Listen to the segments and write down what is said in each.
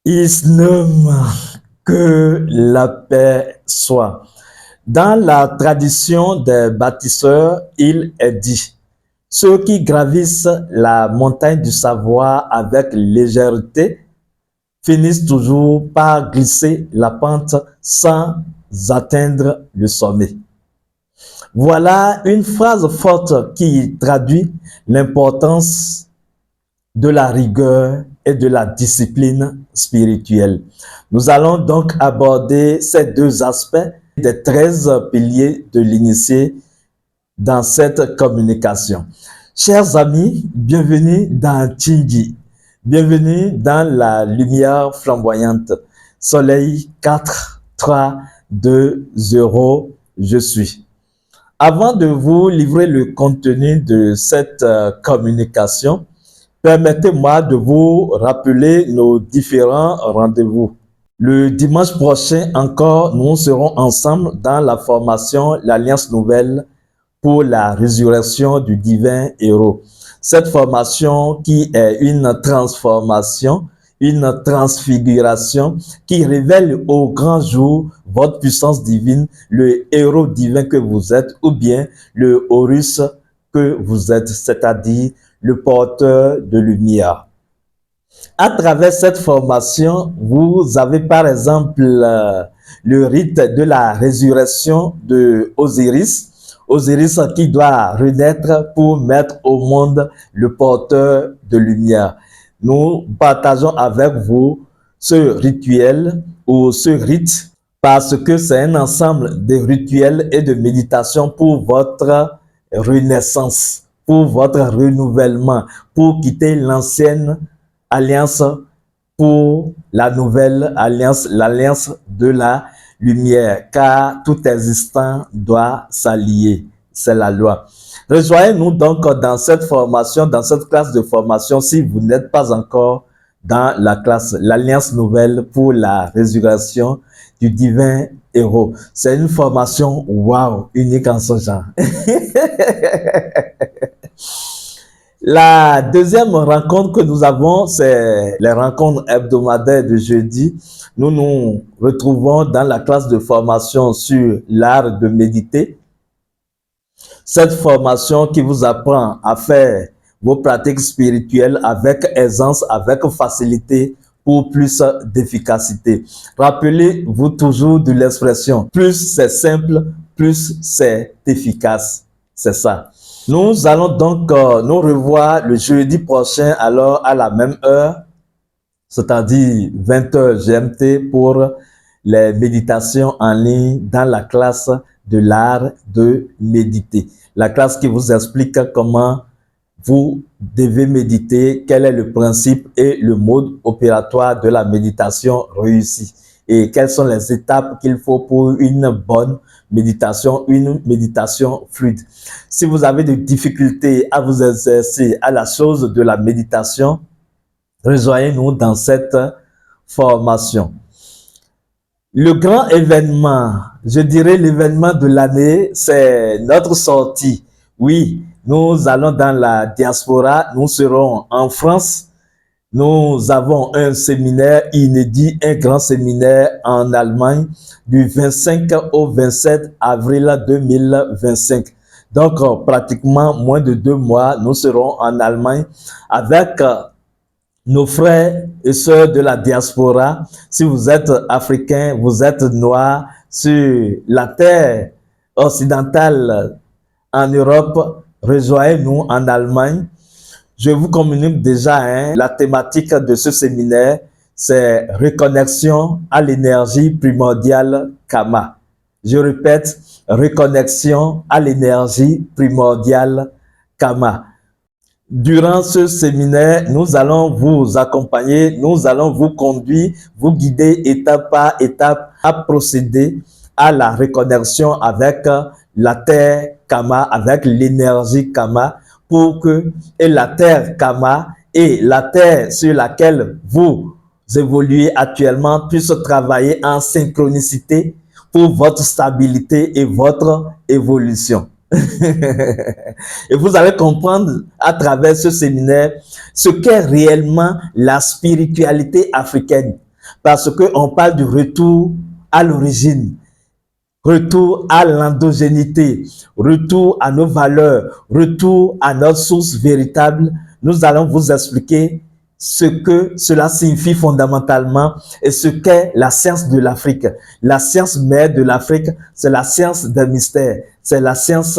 Islam, que la paix soit. Dans la tradition des bâtisseurs, il est dit, ceux qui gravissent la montagne du savoir avec légèreté finissent toujours par glisser la pente sans atteindre le sommet. Voilà une phrase forte qui traduit l'importance de la rigueur et de la discipline spirituelle. Nous allons donc aborder ces deux aspects des 13 piliers de l'initié dans cette communication. Chers amis, bienvenue dans Tchingi. Bienvenue dans la lumière flamboyante. Soleil 4, 3, 2, 0, je suis. Avant de vous livrer le contenu de cette communication, permettez-moi de vous rappeler nos différents rendez-vous. Le dimanche prochain encore, nous serons ensemble dans la formation L'Alliance Nouvelle pour la résurrection du divin héros. Cette formation qui est une transformation, une transfiguration qui révèle au grand jour votre puissance divine, le héros divin que vous êtes ou bien le Horus que vous êtes, c'est-à-dire le porteur de lumière. À travers cette formation, vous avez par exemple le rite de la résurrection de Osiris. Osiris qui doit renaître pour mettre au monde le porteur de lumière. Nous partageons avec vous ce rituel ou ce rite parce que c'est un ensemble de rituels et de méditations pour votre renaissance, pour votre renouvellement, pour quitter l'ancienne alliance pour la nouvelle alliance, l'alliance de la lumière, car tout existant doit s'allier. C'est la loi. Rejoignez-nous donc dans cette formation, dans cette classe de formation, si vous n'êtes pas encore dans la classe, l'Alliance Nouvelle pour la résurrection du divin héros. C'est une formation, waouh, unique en son genre. La deuxième rencontre que nous avons, c'est les rencontres hebdomadaires de jeudi. Nous nous retrouvons dans la classe de formation sur l'art de méditer. Cette formation qui vous apprend à faire vos pratiques spirituelles avec aisance, avec facilité, pour plus d'efficacité. Rappelez-vous toujours de l'expression, plus c'est simple, plus c'est efficace. C'est ça. Nous allons donc nous revoir le jeudi prochain, alors à la même heure, c'est-à-dire 20h GMT pour les méditations en ligne dans la classe de l'art de méditer. La classe qui vous explique comment vous devez méditer, quel est le principe et le mode opératoire de la méditation réussie et quelles sont les étapes qu'il faut pour une bonne méditation, une méditation fluide. Si vous avez des difficultés à vous exercer à la chose de la méditation, rejoignez-nous dans cette formation. Le grand événement, je dirais l'événement de l'année, c'est notre sortie. Oui, nous allons dans la diaspora, nous serons en France. Nous avons un séminaire inédit, un grand séminaire en Allemagne du 25 au 27 avril 2025. Donc, pratiquement moins de 2 mois, nous serons en Allemagne avec nos frères et sœurs de la diaspora. Si vous êtes africain, vous êtes noir, sur la terre occidentale en Europe, rejoignez-nous en Allemagne. Je vous communique déjà la thématique de ce séminaire, c'est reconnexion à l'énergie primordiale Kama. Je répète, reconnexion à l'énergie primordiale Kama. Durant ce séminaire, nous allons vous accompagner, nous allons vous conduire, vous guider étape par étape à procéder à la reconnexion avec la terre Kama, avec l'énergie Kama, pour que et la terre Kama et la terre sur laquelle vous évoluez actuellement puissent travailler en synchronicité pour votre stabilité et votre évolution. Et vous allez comprendre à travers ce séminaire ce qu'est réellement la spiritualité africaine. parce qu'on parle du retour à l'origine, retour à l'endogénité, retour à nos valeurs, retour à notre source véritable. Nous allons vous expliquer ce que cela signifie fondamentalement et ce qu'est la science de l'Afrique. La science mère de l'Afrique, c'est la science des mystères, c'est la science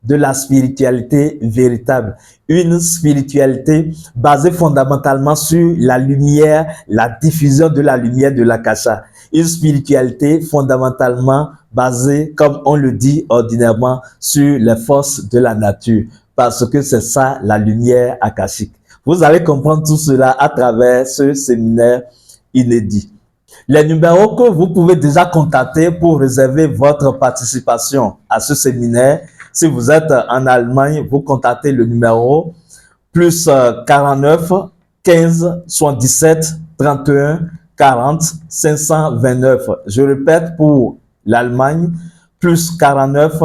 de la spiritualité véritable. Une spiritualité basée fondamentalement sur la lumière, la diffusion de la lumière de l'Akasha. Une spiritualité fondamentalement basée, comme on le dit ordinairement, sur les forces de la nature, parce que c'est ça la lumière akashique. Vous allez comprendre tout cela à travers ce séminaire inédit. Les numéros que vous pouvez déjà contacter pour réserver votre participation à ce séminaire, si vous êtes en Allemagne, vous contactez le numéro plus 49 15 77 31 40 529. Je répète pour l'Allemagne, plus 49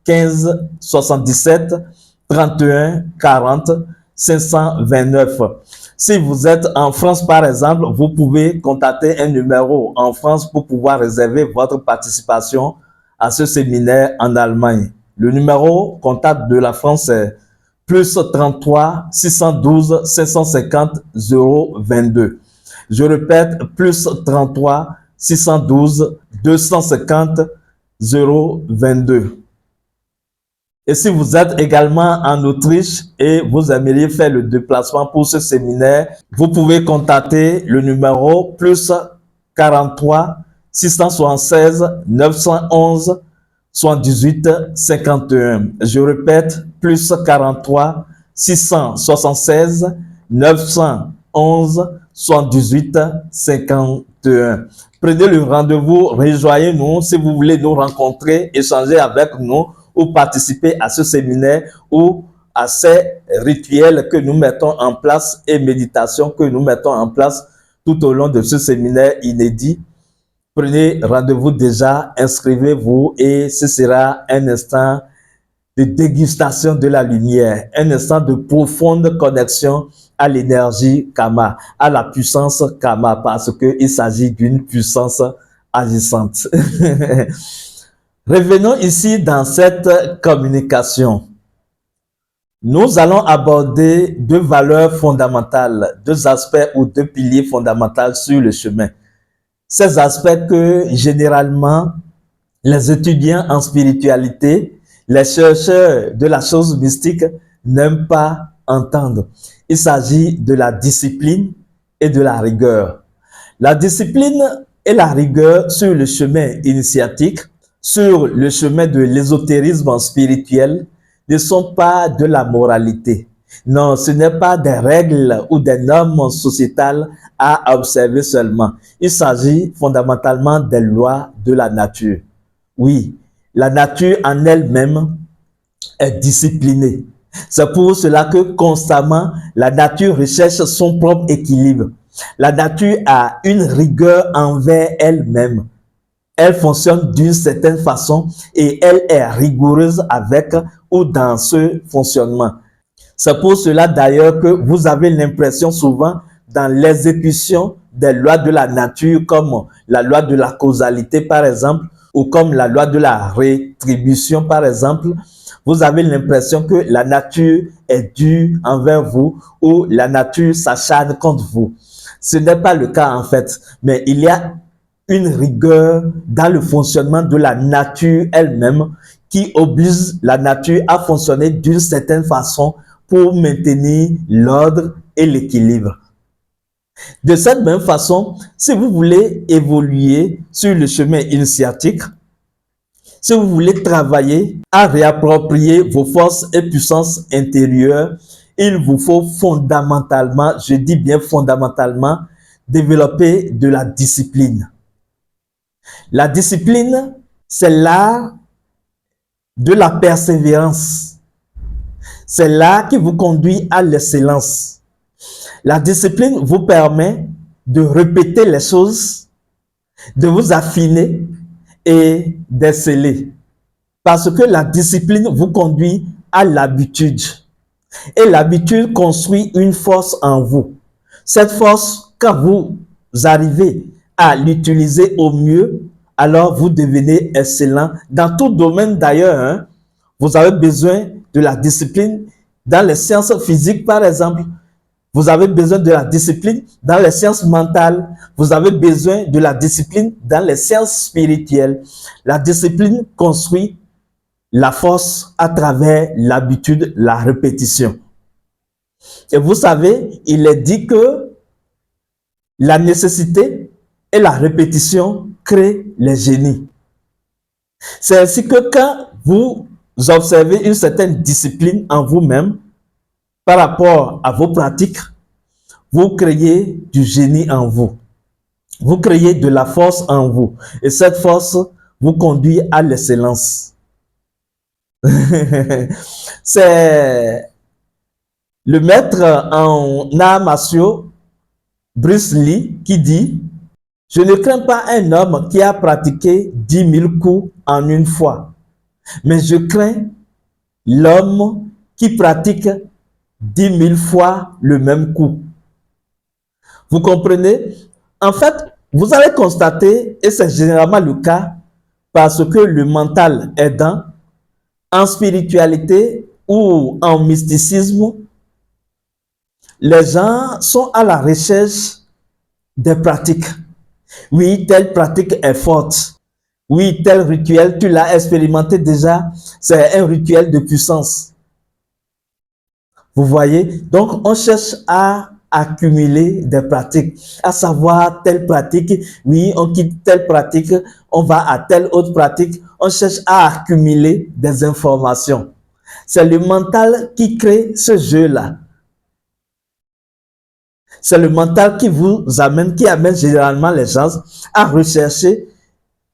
15 77 31 40 529. Si vous êtes en France, par exemple, vous pouvez contacter un numéro en France pour pouvoir réserver votre participation à ce séminaire en Allemagne. Le numéro contact de la France est plus 33 612 550 022. Je répète, plus 33 612 250 022. Et si vous êtes également en Autriche et vous aimeriez faire le déplacement pour ce séminaire, vous pouvez contacter le numéro plus 43 676 911 78 51. Je répète, plus 43 676 911 78 51. Prenez le rendez-vous, rejoignez-nous si vous voulez nous rencontrer, échanger avec nous ou participer à ce séminaire ou à ces rituels que nous mettons en place et méditations que nous mettons en place tout au long de ce séminaire inédit. Prenez rendez-vous déjà, inscrivez-vous et ce sera un instant de dégustation de la lumière, un instant de profonde connexion à l'énergie Kama, à la puissance Kama, parce qu'il s'agit d'une puissance agissante. Revenons ici dans cette communication. Nous allons aborder deux valeurs fondamentales, deux aspects ou deux piliers fondamentaux sur le chemin. Ces aspects que généralement les étudiants en spiritualité, les chercheurs de la chose mystique n'aiment pas entendre. Il s'agit de la discipline et de la rigueur. La discipline et la rigueur sur le chemin initiatique, sur le chemin de l'ésotérisme spirituel, ne sont pas de la moralité. Non, ce n'est pas des règles ou des normes sociétales à observer seulement. Il s'agit fondamentalement des lois de la nature. Oui, la nature en elle-même est disciplinée. C'est pour cela que constamment, la nature recherche son propre équilibre. La nature a une rigueur envers elle-même. Elle fonctionne d'une certaine façon et elle est rigoureuse avec ou dans ce fonctionnement. C'est pour cela d'ailleurs que vous avez l'impression souvent dans l'exécution des lois de la nature comme la loi de la causalité par exemple ou comme la loi de la rétribution par exemple, vous avez l'impression que la nature est dure envers vous ou la nature s'acharne contre vous. Ce n'est pas le cas en fait, mais il y a une rigueur dans le fonctionnement de la nature elle-même qui oblige la nature à fonctionner d'une certaine façon pour maintenir l'ordre et l'équilibre. De cette même façon, si vous voulez évoluer sur le chemin initiatique, si vous voulez travailler à réapproprier vos forces et puissances intérieures, il vous faut fondamentalement, je dis bien fondamentalement, développer de la discipline. La discipline, c'est l'art de la persévérance. C'est l'art qui vous conduit à l'excellence. La discipline vous permet de répéter les choses, de vous affiner et d'exceller. Parce que la discipline vous conduit à l'habitude. Et l'habitude construit une force en vous. Cette force, quand vous arrivez à l'utiliser au mieux, alors vous devenez excellent dans tout domaine d'ailleurs. Hein. Vous avez besoin de la discipline dans les sciences physiques, par exemple. Vous avez besoin de la discipline dans les sciences mentales. Vous avez besoin de la discipline dans les sciences spirituelles. La discipline construit la force à travers l'habitude, la répétition. Et vous savez, il est dit que la nécessité et la répétition créent les génies. C'est ainsi que quand vous observez une certaine discipline en vous-même par rapport à vos pratiques, vous créez du génie en vous. Vous créez de la force en vous. Et cette force vous conduit à l'excellence. C'est le maître en arts martiaux, Bruce Lee, qui dit « Je ne crains pas un homme qui a pratiqué 10 000 coups en une fois, mais je crains l'homme qui pratique 10 000 fois le même coup. » Vous comprenez? En fait, vous allez constater, et c'est généralement le cas, parce que le mental aidant, en spiritualité ou en mysticisme, les gens sont à la recherche des pratiques. Oui, telle pratique est forte. Oui, tel rituel, tu l'as expérimenté déjà, c'est un rituel de puissance. Vous voyez? Donc, on cherche à accumuler des pratiques, à savoir telle pratique, oui, on quitte telle pratique, on va à telle autre pratique, on cherche à accumuler des informations. C'est le mental qui crée ce jeu-là. C'est le mental qui vous amène, qui amène généralement les gens à rechercher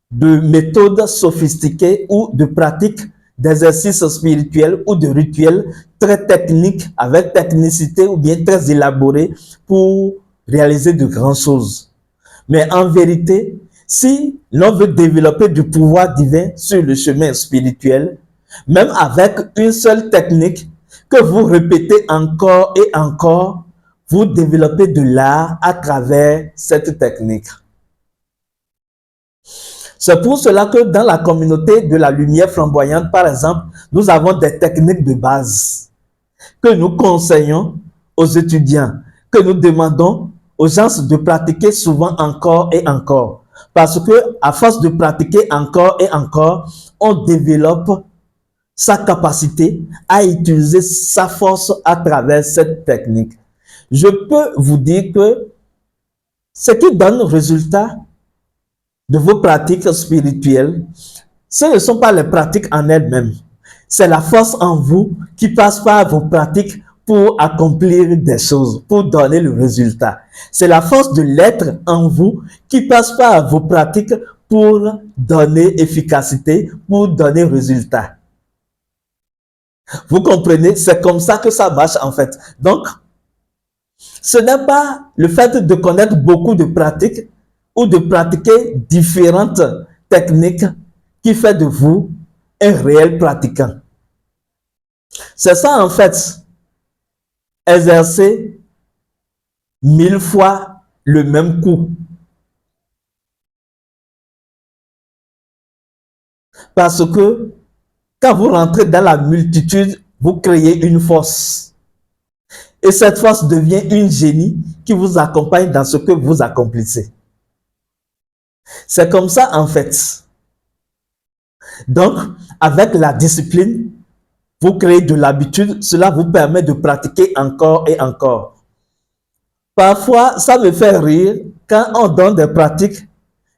de méthodes sophistiquées ou de pratiques d'exercices spirituels ou de rituels très techniques, avec technicité ou bien très élaborés pour réaliser de grandes choses. Mais en vérité, si l'on veut développer du pouvoir divin sur le chemin spirituel, même avec une seule technique que vous répétez encore et encore, vous développez de l'art à travers cette technique. C'est pour cela que dans la communauté de la lumière flamboyante, par exemple, nous avons des techniques de base que nous conseillons aux étudiants, que nous demandons aux gens de pratiquer souvent encore et encore. Parce que à force de pratiquer encore et encore, on développe sa capacité à utiliser sa force à travers cette technique. Je peux vous dire que ce qui donne résultat de vos pratiques spirituelles, ce ne sont pas les pratiques en elles-mêmes. C'est la force en vous qui passe par vos pratiques pour accomplir des choses, pour donner le résultat. C'est la force de l'être en vous qui passe par vos pratiques pour donner efficacité, pour donner résultat. Vous comprenez? C'est comme ça que ça marche en fait. Donc, ce n'est pas le fait de connaître beaucoup de pratiques ou de pratiquer différentes techniques qui fait de vous un réel pratiquant. C'est ça en fait, exercer 1000 fois le même coup. Parce que quand vous rentrez dans la multitude, vous créez une force. Et cette force devient une génie qui vous accompagne dans ce que vous accomplissez. C'est comme ça en fait. Donc, avec la discipline, vous créez de l'habitude, cela vous permet de pratiquer encore et encore. Parfois, ça me fait rire quand on donne des pratiques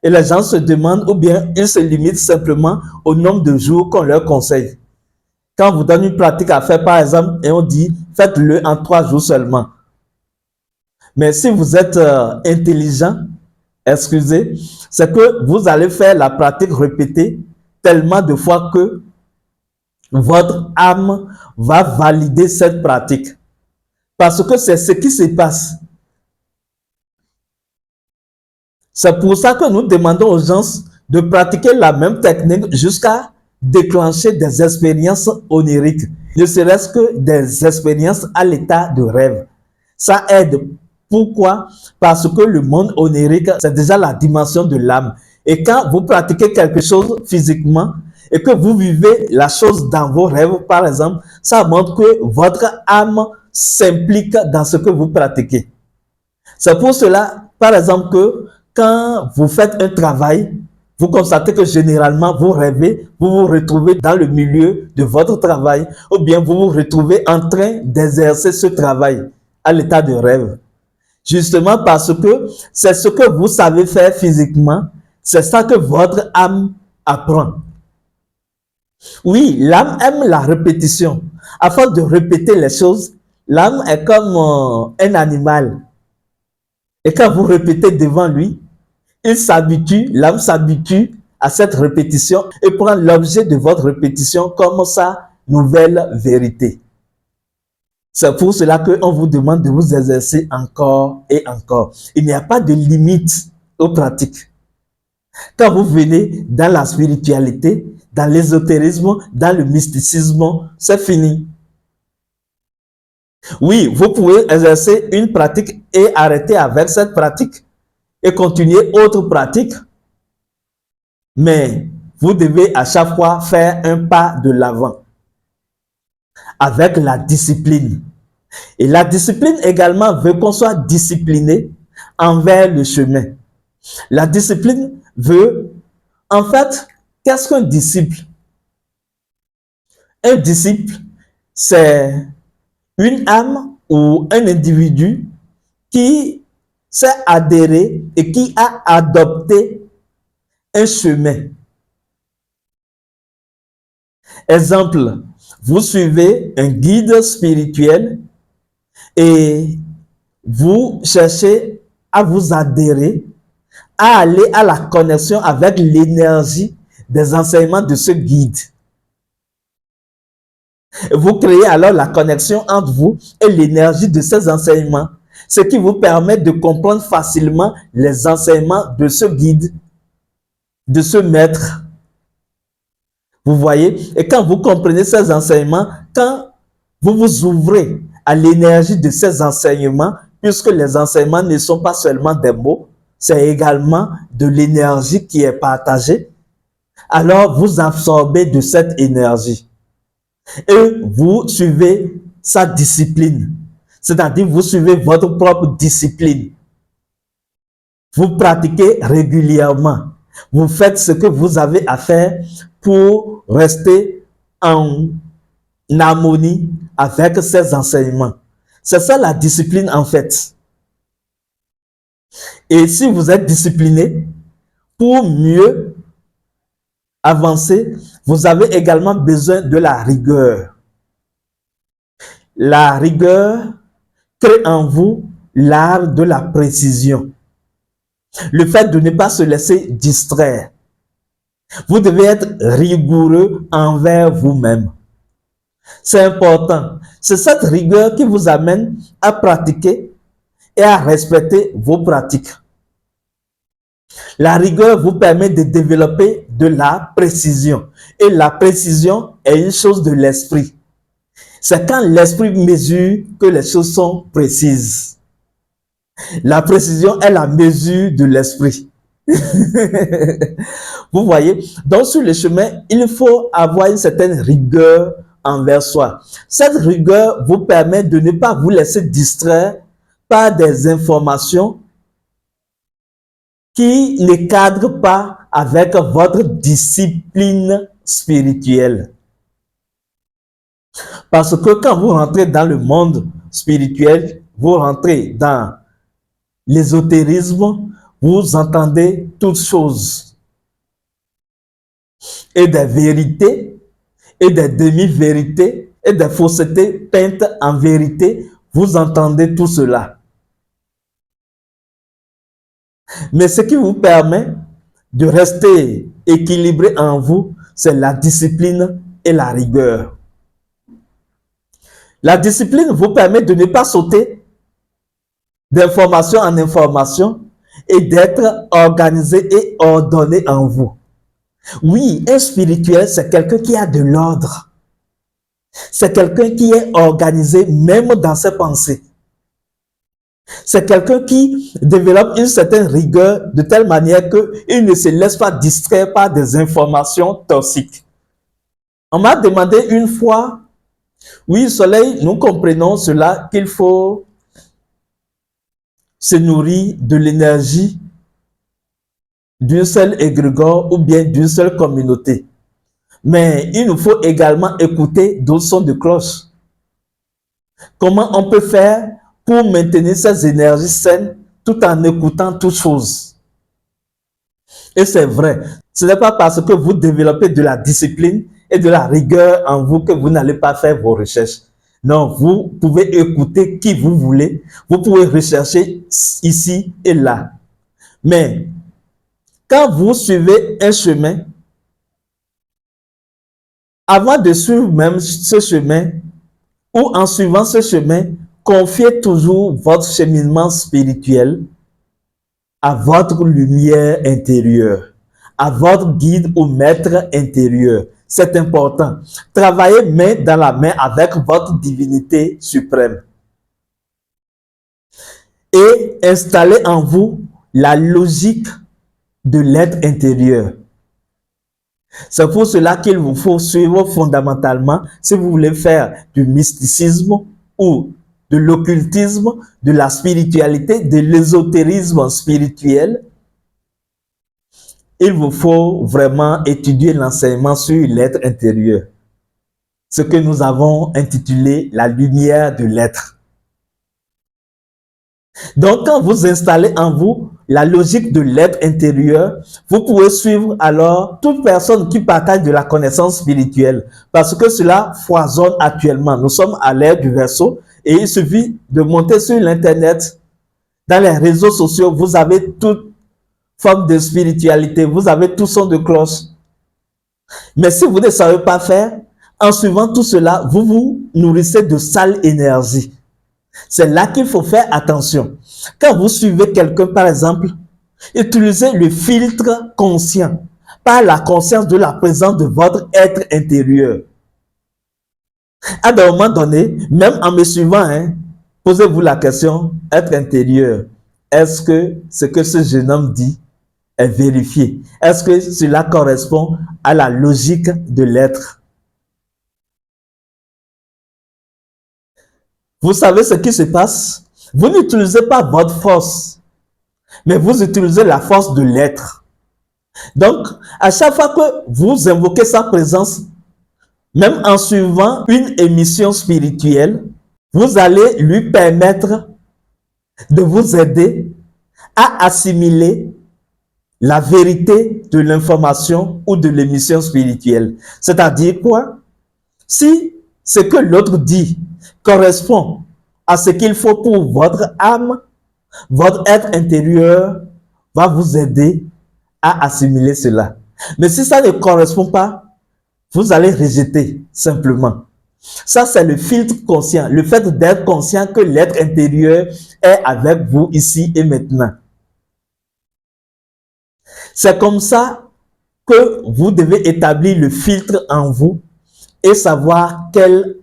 et les gens se demandent ou bien ils se limitent simplement au nombre de jours qu'on leur conseille. Quand on vous donne une pratique à faire par exemple et on dit faites-le en 3 jours seulement. Mais si vous êtes intelligent, excusez, c'est que vous allez faire la pratique répétée tellement de fois que votre âme va valider cette pratique. Parce que c'est ce qui se passe. C'est pour ça que nous demandons aux gens de pratiquer la même technique jusqu'à déclencher des expériences oniriques, ne serait-ce que des expériences à l'état de rêve. Ça aide Pourquoi? Parce que le monde onirique, c'est déjà la dimension de l'âme. Et quand vous pratiquez quelque chose physiquement et que vous vivez la chose dans vos rêves, par exemple, ça montre que votre âme s'implique dans ce que vous pratiquez. C'est pour cela, par exemple, que quand vous faites un travail, vous constatez que généralement, vous rêvez, vous vous retrouvez dans le milieu de votre travail, ou bien vous vous retrouvez en train d'exercer ce travail à l'état de rêve. Justement parce que c'est ce que vous savez faire physiquement, c'est ça que votre âme apprend. Oui, l'âme aime la répétition. À force de répéter les choses, l'âme est comme un animal. Et quand vous répétez devant lui, il s'habitue, l'âme s'habitue à cette répétition et prend l'objet de votre répétition comme sa nouvelle vérité. C'est pour cela qu'on vous demande de vous exercer encore et encore. Il n'y a pas de limite aux pratiques. Quand vous venez dans la spiritualité, dans l'ésotérisme, dans le mysticisme, c'est fini. Oui, vous pouvez exercer une pratique et arrêter avec cette pratique et continuer autre pratique. Mais vous devez à chaque fois faire un pas de l'avant avec la discipline. Et la discipline également veut qu'on soit discipliné envers le chemin. La discipline veut, en fait, qu'est-ce qu'un disciple? Un disciple, c'est une âme ou un individu qui s'est adhéré et qui a adopté un chemin. Exemple, vous suivez un guide spirituel et vous cherchez à vous adhérer, à aller à la connexion avec l'énergie des enseignements de ce guide. Vous créez alors la connexion entre vous et l'énergie de ces enseignements, ce qui vous permet de comprendre facilement les enseignements de ce guide, de ce maître. Vous voyez? Et quand vous comprenez ces enseignements, quand vous vous ouvrez à l'énergie de ces enseignements, puisque les enseignements ne sont pas seulement des mots, c'est également de l'énergie qui est partagée, alors vous absorbez de cette énergie. Et vous suivez sa discipline. C'est-à-dire, vous suivez votre propre discipline. Vous pratiquez régulièrement. Vous faites ce que vous avez à faire pour rester en harmonie avec ces enseignements. C'est ça la discipline en fait. Et si vous êtes discipliné, pour mieux avancer, vous avez également besoin de la rigueur. La rigueur crée en vous l'art de la précision. Le fait de ne pas se laisser distraire. Vous devez être rigoureux envers vous-même. C'est important. C'est cette rigueur qui vous amène à pratiquer et à respecter vos pratiques. La rigueur vous permet de développer de la précision. Et la précision est une chose de l'esprit. C'est quand l'esprit mesure que les choses sont précises. La précision est la mesure de l'esprit. Vous voyez? Donc sur le chemin, il faut avoir une certaine rigueur envers soi. Cette rigueur vous permet de ne pas vous laisser distraire par des informations qui ne cadrent pas avec votre discipline spirituelle. Parce que quand vous rentrez dans le monde spirituel, vous rentrez dans l'ésotérisme, vous entendez toutes choses. Et des vérités, et des demi-vérités, et des faussetés peintes en vérité, vous entendez tout cela. Mais ce qui vous permet de rester équilibré en vous, c'est la discipline et la rigueur. La discipline vous permet de ne pas sauter d'information en information et d'être organisé et ordonné en vous. Oui, un spirituel, c'est quelqu'un qui a de l'ordre. C'est quelqu'un qui est organisé même dans ses pensées. C'est quelqu'un qui développe une certaine rigueur de telle manière qu'il ne se laisse pas distraire par des informations toxiques. On m'a demandé une fois, oui, Soleil, nous comprenons cela, qu'il faut se nourrir de l'énergie d'une seule égrégore ou bien d'une seule communauté. Mais il nous faut également écouter d'autres sons de cloche. Comment on peut faire pour maintenir ces énergies saines tout en écoutant toutes choses? Et c'est vrai, ce n'est pas parce que vous développez de la discipline et de la rigueur en vous que vous n'allez pas faire vos recherches. Non, vous pouvez écouter qui vous voulez, vous pouvez rechercher ici et là. Mais quand vous suivez un chemin, avant de suivre même ce chemin, ou en suivant ce chemin, confiez toujours votre cheminement spirituel à votre lumière intérieure, à votre guide ou maître intérieur. C'est important. Travaillez main dans la main avec votre divinité suprême. Et installez en vous la logique de l'être intérieur. C'est pour cela qu'il vous faut suivre fondamentalement, si vous voulez faire du mysticisme ou de l'occultisme, de la spiritualité, de l'ésotérisme spirituel, il vous faut vraiment étudier l'enseignement sur l'être intérieur. Ce que nous avons intitulé la lumière de l'être. Donc, quand vous installez en vous la logique de l'être intérieur, vous pouvez suivre alors toute personne qui partage de la connaissance spirituelle, parce que cela foisonne actuellement. Nous sommes à l'ère du Verseau et il suffit de monter sur l'internet, dans les réseaux sociaux, vous avez toute forme de spiritualité, vous avez tout son de cloche. Mais si vous ne savez pas faire, en suivant tout cela, vous vous nourrissez de sale énergie. C'est là qu'il faut faire attention. Quand vous suivez quelqu'un, par exemple, utilisez le filtre conscient, par la conscience de la présence de votre être intérieur. À un moment donné, même en me suivant, posez-vous la question, être intérieur, est-ce que ce que ce jeune homme dit est vérifié? Est-ce que cela correspond à la logique de l'être? Vous savez ce qui se passe? Vous n'utilisez pas votre force, mais vous utilisez la force de l'être. Donc, à chaque fois que vous invoquez sa présence, même en suivant une émission spirituelle, vous allez lui permettre de vous aider à assimiler la vérité de l'information ou de l'émission spirituelle. C'est-à-dire quoi? Si ce que l'autre dit correspond à ce qu'il faut pour votre âme, votre être intérieur va vous aider à assimiler cela. Mais si ça ne correspond pas, vous allez rejeter simplement. Ça, c'est le filtre conscient, le fait d'être conscient que l'être intérieur est avec vous ici et maintenant. C'est comme ça que vous devez établir le filtre en vous et savoir quelle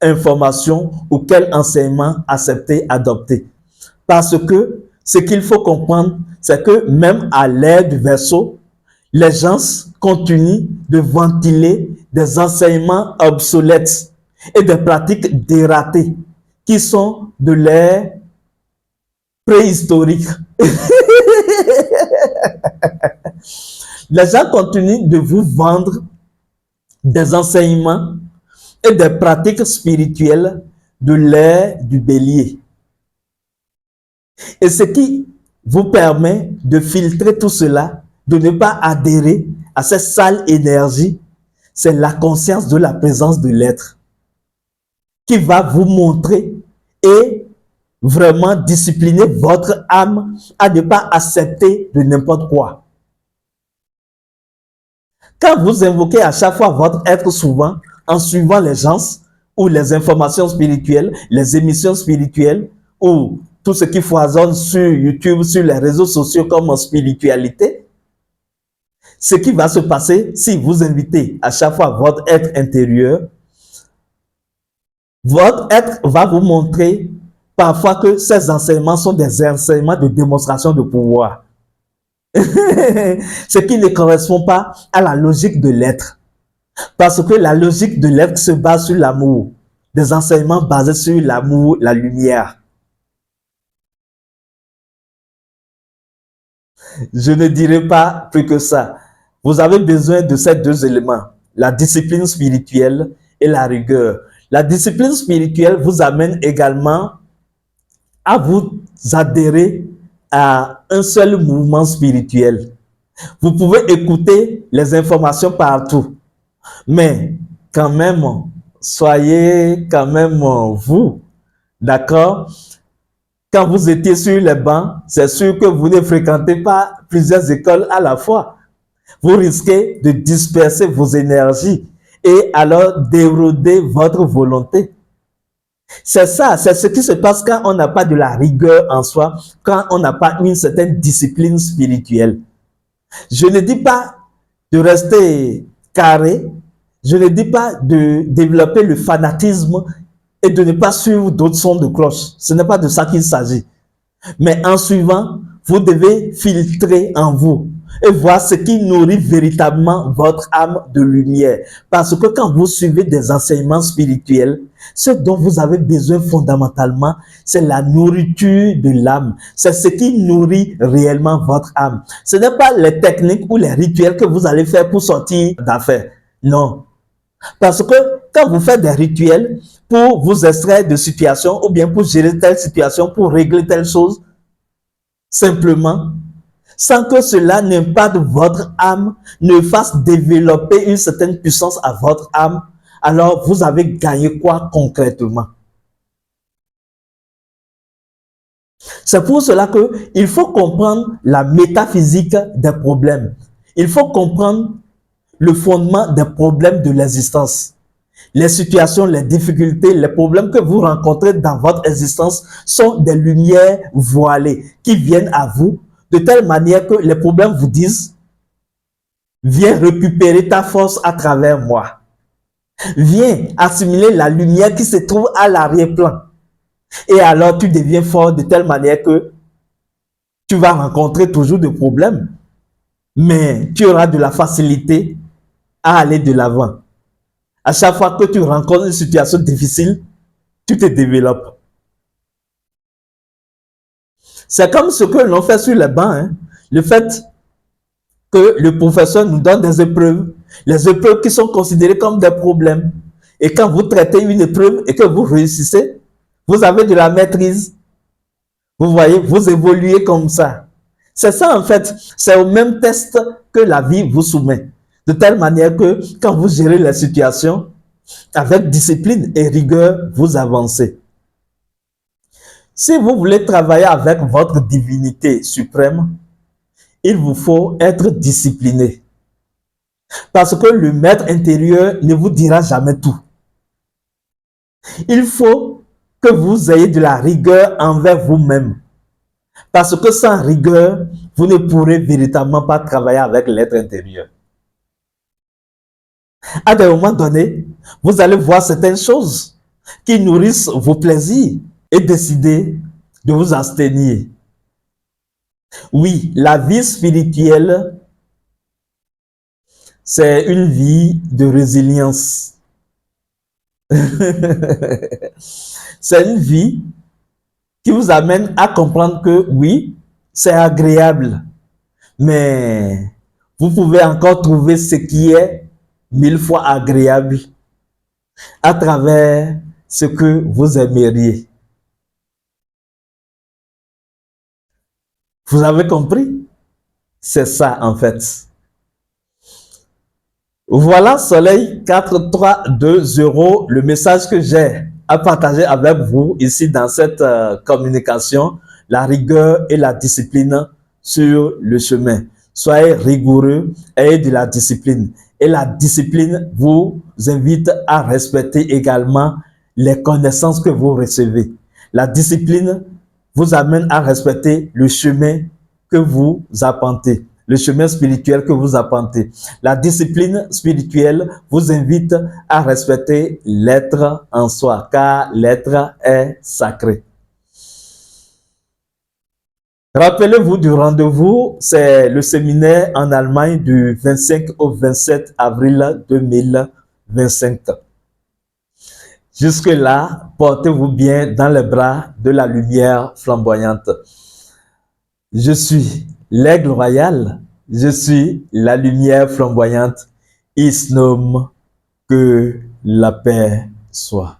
information ou quel enseignement accepter, adopter. Parce que ce qu'il faut comprendre, c'est que même à l'ère du Verseau, les gens continuent de ventiler des enseignements obsolètes et des pratiques dératées qui sont de l'ère préhistorique. Les gens continuent de vous vendre des enseignements et des pratiques spirituelles de l'ère du bélier. Et ce qui vous permet de filtrer tout cela, de ne pas adhérer à cette sale énergie, c'est la conscience de la présence de l'être qui va vous montrer et vraiment discipliner votre âme à ne pas accepter de n'importe quoi. Quand vous invoquez à chaque fois votre être souvent, en suivant les gens ou les informations spirituelles, les émissions spirituelles ou tout ce qui foisonne sur YouTube, sur les réseaux sociaux comme spiritualité, ce qui va se passer si vous invitez à chaque fois votre être intérieur, votre être va vous montrer parfois que ces enseignements sont des enseignements de démonstration de pouvoir. Ce qui ne correspond pas à la logique de l'être. Parce que la logique de l'être se base sur l'amour. Des enseignements basés sur l'amour, la lumière. Je ne dirai pas plus que ça. Vous avez besoin de ces deux éléments, la discipline spirituelle et la rigueur. La discipline spirituelle vous amène également à vous adhérer à un seul mouvement spirituel. Vous pouvez écouter les informations partout, mais quand même, soyez quand même vous, d'accord? Quand vous étiez sur les bancs, c'est sûr que vous ne fréquentez pas plusieurs écoles à la fois. Vous risquez de disperser vos énergies et alors d'éroder votre volonté. C'est ça, c'est ce qui se passe quand on n'a pas de la rigueur en soi, quand on n'a pas une certaine discipline spirituelle. Je ne dis pas de rester carré, je ne dis pas de développer le fanatisme et de ne pas suivre d'autres sons de cloche. Ce n'est pas de ça qu'il s'agit. Mais en suivant, vous devez filtrer en vous et voir ce qui nourrit véritablement votre âme de lumière. Parce que quand vous suivez des enseignements spirituels, ce dont vous avez besoin fondamentalement, c'est la nourriture de l'âme. C'est ce qui nourrit réellement votre âme. Ce n'est pas les techniques ou les rituels que vous allez faire pour sortir d'affaires. Non. Parce que quand vous faites des rituels pour vous extraire de situations ou bien pour gérer telle situation, pour régler telle chose, simplement, sans que cela n'impacte votre âme, ne fasse développer une certaine puissance à votre âme, alors vous avez gagné quoi concrètement? C'est pour cela qu'il faut comprendre la métaphysique des problèmes. Il faut comprendre le fondement des problèmes de l'existence. Les situations, les difficultés, les problèmes que vous rencontrez dans votre existence sont des lumières voilées qui viennent à vous de telle manière que les problèmes vous disent « Viens récupérer ta force à travers moi. Viens assimiler la lumière qui se trouve à l'arrière-plan. » Et alors tu deviens fort de telle manière que tu vas rencontrer toujours des problèmes, mais tu auras de la facilité à aller de l'avant. À chaque fois que tu rencontres une situation difficile, tu te développes. C'est comme ce que l'on fait sur les bancs. Hein. Le fait que le professeur nous donne des épreuves, les épreuves qui sont considérées comme des problèmes. Et quand vous traitez une épreuve et que vous réussissez, vous avez de la maîtrise. Vous voyez, vous évoluez comme ça. C'est ça en fait, c'est au même test que la vie vous soumet. De telle manière que quand vous gérez les situations, avec discipline et rigueur, vous avancez. Si vous voulez travailler avec votre divinité suprême, il vous faut être discipliné. Parce que le maître intérieur ne vous dira jamais tout. Il faut que vous ayez de la rigueur envers vous-même. Parce que sans rigueur, vous ne pourrez véritablement pas travailler avec l'être intérieur. À des moments donnés, vous allez voir certaines choses qui nourrissent vos plaisirs et décider de vous abstenir. Oui, la vie spirituelle, c'est une vie de résilience. C'est une vie qui vous amène à comprendre que oui, c'est agréable, mais vous pouvez encore trouver ce qui est 1000 fois agréable à travers ce que vous aimeriez. Vous avez compris? C'est ça en fait. Voilà Soleil 4320, le message que j'ai à partager avec vous ici dans cette communication, la rigueur et la discipline sur le chemin. Soyez rigoureux, ayez de la discipline. Et la discipline vous invite à respecter également les connaissances que vous recevez. La discipline vous amène à respecter le chemin que vous arpentez, le chemin spirituel que vous arpentez. La discipline spirituelle vous invite à respecter l'être en soi, car l'être est sacré. Rappelez-vous du rendez-vous, c'est le séminaire en Allemagne du 25 au 27 avril 2025. Jusque-là, portez-vous bien dans les bras de la lumière flamboyante. Je suis l'aigle royal, je suis la lumière flamboyante. Il se nomme que la paix soit.